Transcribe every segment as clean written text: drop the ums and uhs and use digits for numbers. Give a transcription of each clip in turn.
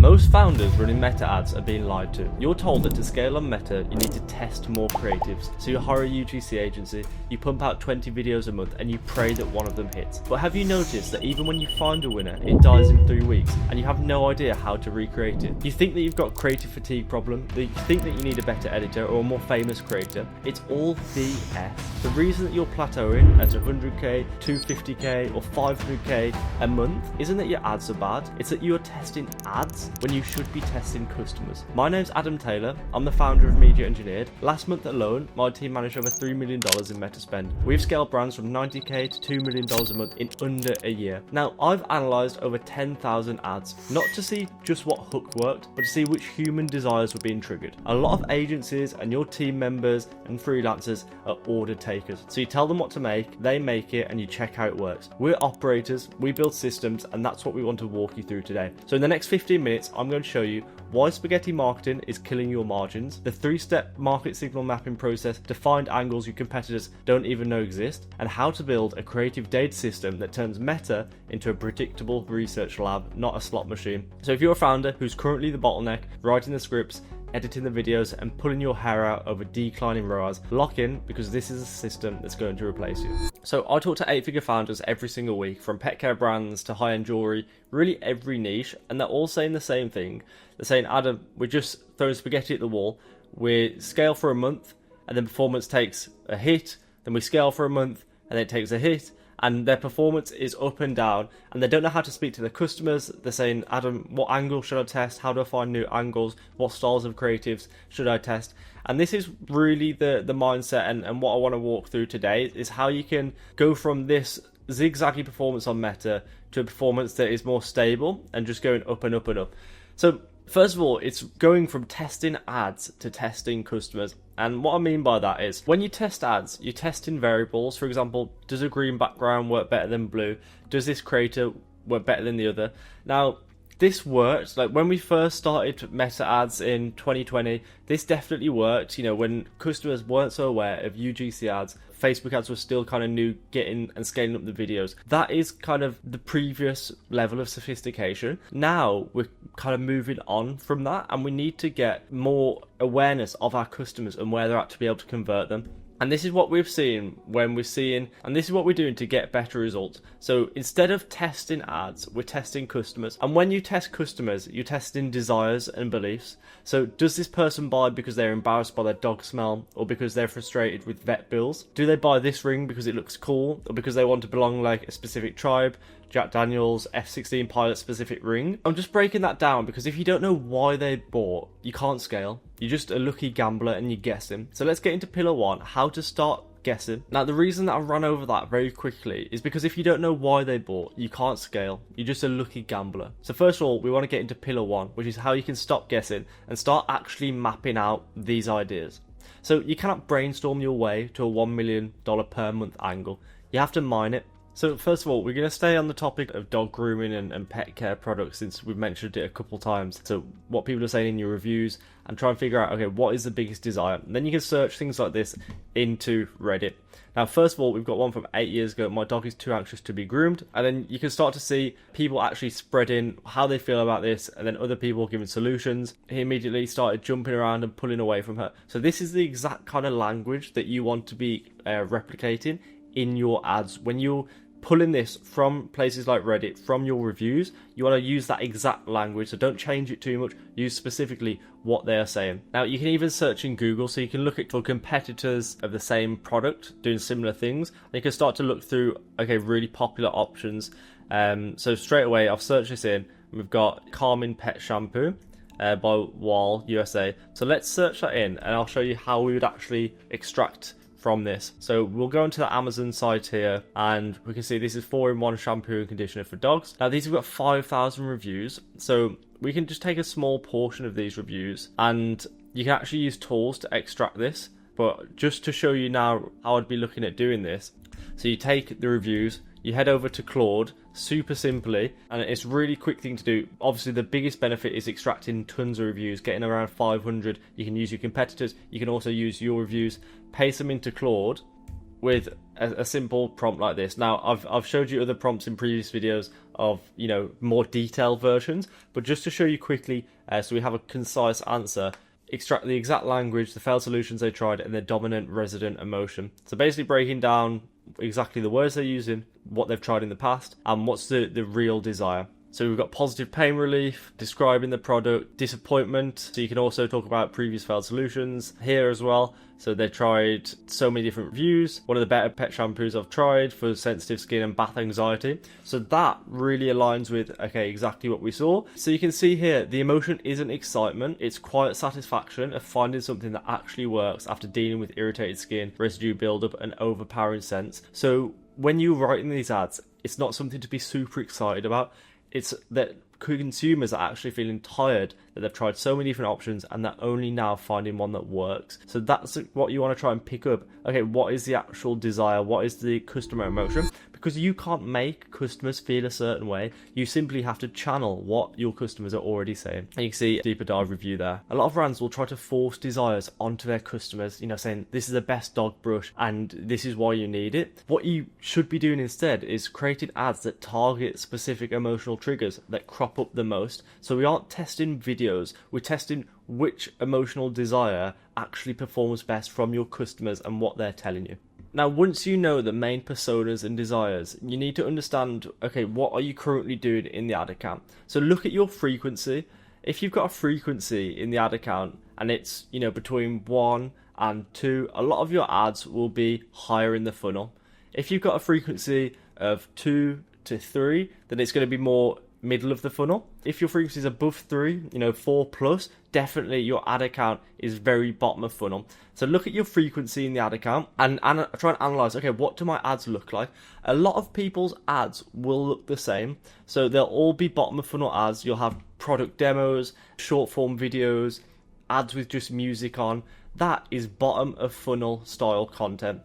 Most founders running Meta ads are being lied to. You're told that to scale on Meta, you need to test more creatives. So you hire a UGC agency, you pump out 20 videos a month, and you pray that one of them hits. But have you noticed that even when you find a winner, it dies in 3 weeks, and you have no idea how to recreate it? You think that you've got a creative fatigue problem, that you think that you need a better editor or a more famous creator. It's all BS. The reason that you're plateauing at 100k, 250k, or 500k a month isn't that your ads are bad, it's that you're testing ads when you should be testing customers. My name's Adam Taylor, I'm the founder of Media Engineered. Last month alone, my team managed over $3 million in Meta spend. We've scaled brands from 90k to $2 million a month in under a year. Now, I've analysed over 10,000 ads, not to see just what hook worked, but to see which human desires were being triggered. A lot of agencies and your team members and freelancers are order takers. So you tell them what to make, they make it, and you check how it works. We're operators, we build systems, and that's what we want to walk you through today. So in the next 15 minutes, I'm going to show you why spaghetti marketing is killing your margins, the 3-step market signal mapping process to find angles your competitors don't even know exist, and how to build a creative data system that turns Meta into a predictable research lab, not a slot machine. So if you're a founder who's currently the bottleneck, writing the scripts, editing the videos, and pulling your hair out over declining ROAS, lock in, because this is a system that's going to replace you. So I talk to 8-figure founders every single week, from pet care brands to high-end jewelry, really every niche, and they're all saying the same thing. They're saying, Adam, we're just throwing spaghetti at the wall, we scale for a month, and then performance takes a hit, then we scale for a month, and then it takes a hit, and their performance is up and down, and they don't know how to speak to their customers. They're saying, Adam, what angle should I test? How do I find new angles? What styles of creatives should I test? And this is really the mindset and what I want to walk through today, is how you can go from this zigzaggy performance on Meta to a performance that is more stable and just going up and up and up. So first of all, it's going from testing ads to testing customers. And what I mean by that is, when you test ads, you're testing variables. For example, does a green background work better than blue? Does this creator work better than the other? Now, this worked. Like when we first started Meta ads in 2020, this definitely worked. You know, when customers weren't so aware of UGC ads, Facebook ads were still kind of new, getting and scaling up the videos. That is kind of the previous level of sophistication. Now we're kind of moving on from that, and we need to get more awareness of our customers and where they're at to be able to convert them. And this is what we've seen when we're seeing, and this is what we're doing to get better results. So instead of testing ads, we're testing customers. And when you test customers, you're testing desires and beliefs. So does this person buy because they're embarrassed by their dog smell, or because they're frustrated with vet bills? Do they buy this ring because it looks cool, or because they want to belong like a specific tribe? Jack Daniels F-16 pilot specific ring. I'm just breaking that down because if you don't know why they bought, you can't scale. You're just a lucky gambler and you're guessing. So let's get into pillar 1, how to start guessing. Now, the reason that I ran over that very quickly is because if you don't know why they bought, you can't scale. You're just a lucky gambler. So first of all, we want to get into pillar 1, which is how you can stop guessing and start actually mapping out these ideas. So you cannot brainstorm your way to a $1 million per month angle. You have to mine it. So first of all, we're going to stay on the topic of dog grooming and pet care products, since we've mentioned it a couple times. So what people are saying in your reviews, and try and figure out, okay, what is the biggest desire? And then you can search things like this into Reddit. Now, first of all, we've got one from 8 years ago. My dog is too anxious to be groomed. And then you can start to see people actually spreading how they feel about this, and then other people giving solutions. He immediately started jumping around and pulling away from her. So this is the exact kind of language that you want to be replicating in your ads. When you're pulling this from places like Reddit, from your reviews, you want to use that exact language. So don't change it too much. Use specifically what they are saying. Now, you can even search in Google, so you can look at for competitors of the same product doing similar things. And you can start to look through, okay, really popular options. So straight away, I've searched this in. We've got Calming Pet Shampoo by Wall USA. So let's search that in, and I'll show you how we would actually extract from this. So we'll go into the Amazon site here, and we can see this is 4-in-1 shampoo and conditioner for dogs. Now, these have got 5,000 reviews, so we can just take a small portion of these reviews, and you can actually use tools to extract this. But just to show you now how I'd be looking at doing this, so you take the reviews, you head over to Claude, super simply, and it's a really quick thing to do. Obviously, the biggest benefit is extracting tons of reviews, getting around 500. You can use your competitors, you can also use your reviews, paste them into Claude, with a simple prompt like this. Now, I've showed you other prompts in previous videos of, you know, more detailed versions, but just to show you quickly, so we have a concise answer, extract the exact language, the failed solutions they tried, and their dominant resident emotion. So basically breaking down exactly the words they're using, what they've tried in the past, and what's the real desire. So we've got positive pain relief, describing the product, disappointment. So you can also talk about previous failed solutions here as well. So they tried so many different reviews. One of the better pet shampoos I've tried for sensitive skin and bath anxiety. So that really aligns with, okay, exactly what we saw. So you can see here, the emotion isn't excitement. It's quiet satisfaction of finding something that actually works after dealing with irritated skin, residue buildup, and overpowering scents. So when you're writing these ads, it's not something to be super excited about. It's that consumers are actually feeling tired that they've tried so many different options and they're only now finding one that works. So that's what you want to try and pick up. Okay, what is the actual desire? What is the customer emotion? Because you can't make customers feel a certain way. You simply have to channel what your customers are already saying. And you can see a deeper dive review there. A lot of brands will try to force desires onto their customers, you know, saying this is the best dog brush and this is why you need it. What you should be doing instead is creating ads that target specific emotional triggers that crop up the most. So we aren't testing videos, we're testing which emotional desire actually performs best from your customers and what they're telling you. Now, once you know the main personas and desires, you need to understand, okay, what are you currently doing in the ad account? So look at your frequency. If you've got a frequency in the ad account and it's, you know, between 1 and 2, a lot of your ads will be higher in the funnel. If you've got a frequency of 2 to 3, then it's going to be more middle of the funnel. If your frequency is above 3, you know, 4 plus, definitely your ad account is very bottom of funnel. So look at your frequency in the ad account and try and analyze, okay, what do my ads look like? A lot of people's ads will look the same. So they'll all be bottom of funnel ads. You'll have product demos, short form videos, ads with just music on. That is bottom of funnel style content.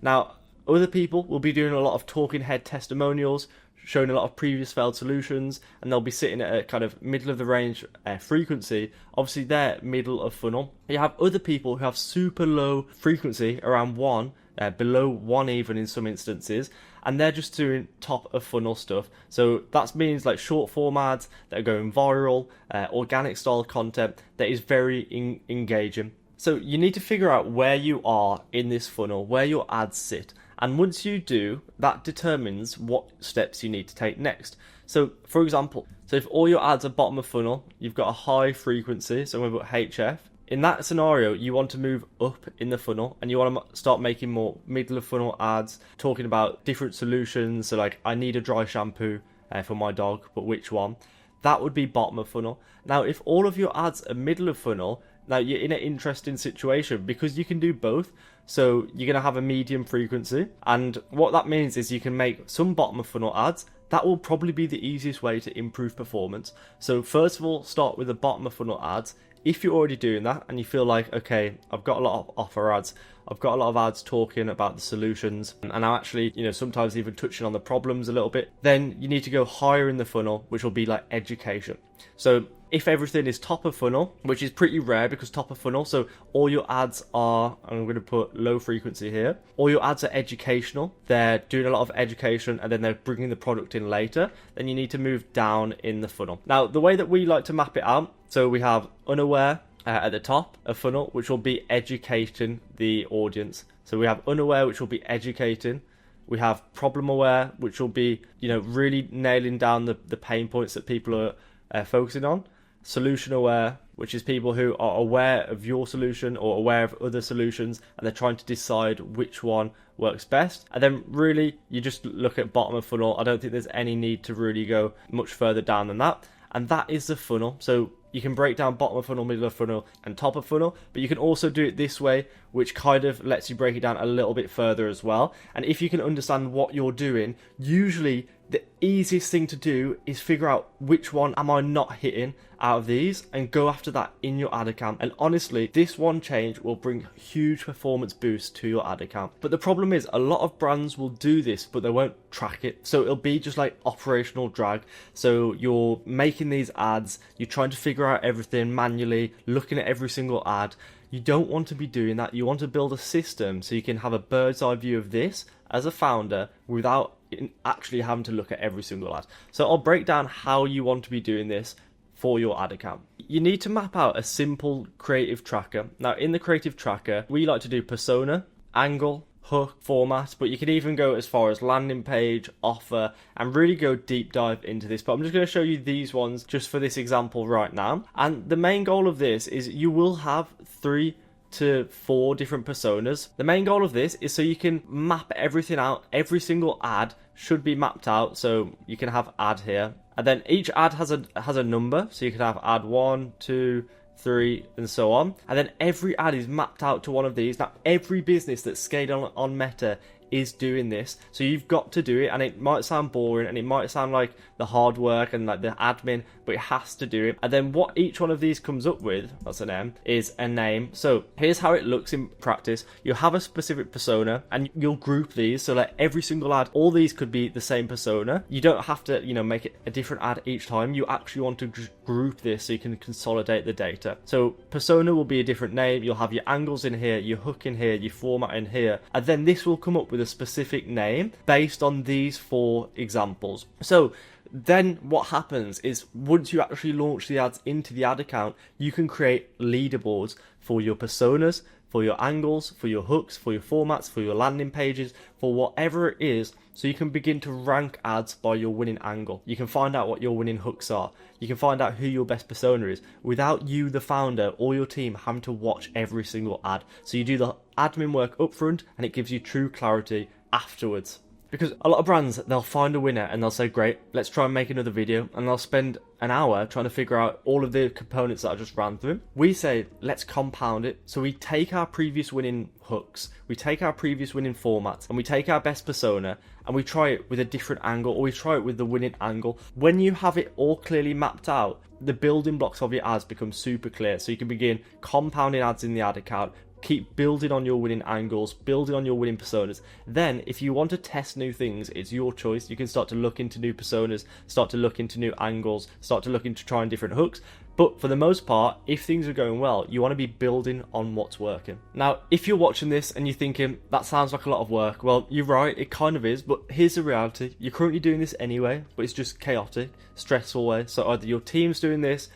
Now, other people will be doing a lot of talking head testimonials, showing a lot of previous failed solutions, and they'll be sitting at a kind of middle of the range frequency. Obviously they're middle of funnel. You have other people who have super low frequency, around 1, below 1 even in some instances, and they're just doing top of funnel stuff. So that means like short form ads that are going viral, organic style content that is very engaging. So you need to figure out where you are in this funnel, where your ads sit. And once you do, that determines what steps you need to take next. So for example, if all your ads are bottom of funnel, you've got a high frequency, so I'm going to put HF. In that scenario, you want to move up in the funnel and you want to start making more middle of funnel ads, talking about different solutions. So like, I need a dry shampoo for my dog, but which one? That would be bottom of funnel. Now, if all of your ads are middle of funnel, now you're in an interesting situation because you can do both. So you're going to have a medium frequency, and what that means is you can make some bottom of funnel ads. That will probably be the easiest way to improve performance. So first of all, start with the bottom of funnel ads. If you're already doing that and you feel like, okay, I've got a lot of offer ads, I've got a lot of ads talking about the solutions, and I'm actually, you know, sometimes even touching on the problems a little bit, then you need to go higher in the funnel, which will be like education. So if everything is top of funnel, which is pretty rare because top of funnel, so all your ads are, I'm going to put low frequency here, all your ads are educational, they're doing a lot of education and then they're bringing the product in later, then you need to move down in the funnel. Now, the way that we like to map it out, so we have unaware at the top of funnel, which will be educating the audience. So we have unaware, which will be educating. We have problem aware, which will be, you know, really nailing down the pain points that people are focusing on. Solution aware, which is people who are aware of your solution or aware of other solutions and they're trying to decide which one works best. And then really you just look at bottom of funnel. I don't think there's any need to really go much further down than that. And that is the funnel. So you can break down bottom of funnel, middle of funnel, and top of funnel, but you can also do it this way, which kind of lets you break it down a little bit further as well. And if you can understand what you're doing, usually the easiest thing to do is figure out which one am I not hitting out of these and go after that in your ad account. And honestly, this one change will bring huge performance boost to your ad account. But the problem is a lot of brands will do this, but they won't track it. So it'll be just like operational drag. So you're making these ads, you're trying to figure figure out everything manually, looking at every single ad. You don't want to be doing that. You want to build a system so you can have a bird's eye view of this as a founder without actually having to look at every single ad. So I'll break down how you want to be doing this for your ad account. You need to map out a simple creative tracker. Now in the creative tracker, we like to do persona, angle, hook, format, but you can even go as far as landing page, offer, and really go deep dive into this. But I'm just going to show you these ones just for this example right now. And the main goal of this is you will have 3 to 4 different personas. The main goal of this is so you can map everything out. Every single ad should be mapped out, so you can have ad here, and then each ad has a number, so you can have ad 1, 2, 3, and so on, and then every ad is mapped out to one of these. Now every business that's scaled on Meta is doing this, so you've got to do it, and it might sound boring and it might sound like the hard work and like the admin, but it has to do it. And then what each one of these comes up with, that's an M, is a name. So here's how it looks in practice. You'll have a specific persona and you'll group these, so like every single ad, all these could be the same persona. You don't have to, make it a different ad each time. You actually want to group this so you can consolidate the data. So persona will be a different name. You'll have your angles in here, your hook in here, your format in here, and then this will come up with a specific name based on these 4 examples. So then what happens is once you actually launch the ads into the ad account, you can create leaderboards for your personas, for your angles, for your hooks, for your formats, for your landing pages, for whatever it is, so you can begin to rank ads by your winning angle. You can find out what your winning hooks are. You can find out who your best persona is without you, the founder, or your team having to watch every single ad. So you do the admin work up front and it gives you true clarity afterwards. Because a lot of brands, they'll find a winner and they'll say, great, let's try and make another video, and they'll spend an hour trying to figure out all of the components that I just ran through. We say, let's compound it. So we take our previous winning hooks, we take our previous winning formats, and we take our best persona, and we try it with a different angle, or we try it with the winning angle. When you have it all clearly mapped out, the building blocks of your ads become super clear. So you can begin compounding ads in the ad account, keep building on your winning angles, building on your winning personas. Then if you want to test new things, it's your choice. You can start to look into new personas, start to look into new angles, start to look into trying different hooks. But for the most part, if things are going well, you want to be building on what's working. Now, if you're watching this and you're thinking, that sounds like a lot of work, well, you're right, it kind of is, but here's the reality. You're currently doing this anyway, but it's just chaotic, stressful way. So either your team's doing this,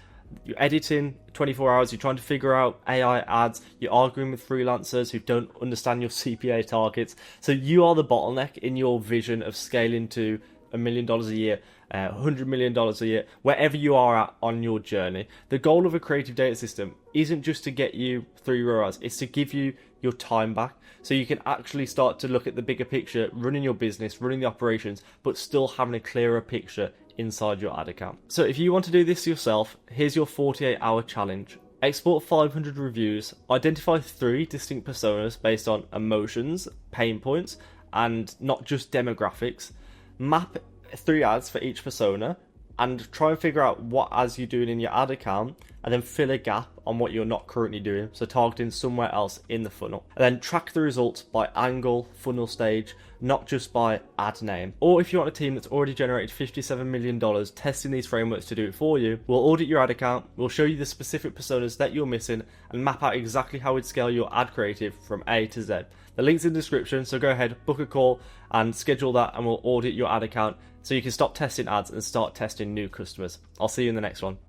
you're editing 24 hours, you're trying to figure out AI ads, you're arguing with freelancers who don't understand your CPA targets. So you are the bottleneck in your vision of scaling to $1 million a year, $100 million a year, wherever you are at on your journey. The goal of a creative data system isn't just to get you 3 ROAS, it's to give you your time back, so you can actually start to look at the bigger picture, running your business, running the operations, but still having a clearer picture inside your ad account. So if you want to do this yourself, here's your 48-hour challenge. Export 500 reviews, identify 3 distinct personas based on emotions, pain points, and not just demographics. Map 3 ads for each persona, and try and figure out what ads you're doing in your ad account, and then fill a gap on what you're not currently doing, so targeting somewhere else in the funnel. And then track the results by angle, funnel stage, not just by ad name. Or if you want a team that's already generated $57 million testing these frameworks to do it for you, we'll audit your ad account, we'll show you the specific personas that you're missing, and map out exactly how we'd scale your ad creative from A to Z. The link's in the description, so go ahead, book a call and schedule that, and we'll audit your ad account so you can stop testing ads and start testing new customers. I'll see you in the next one.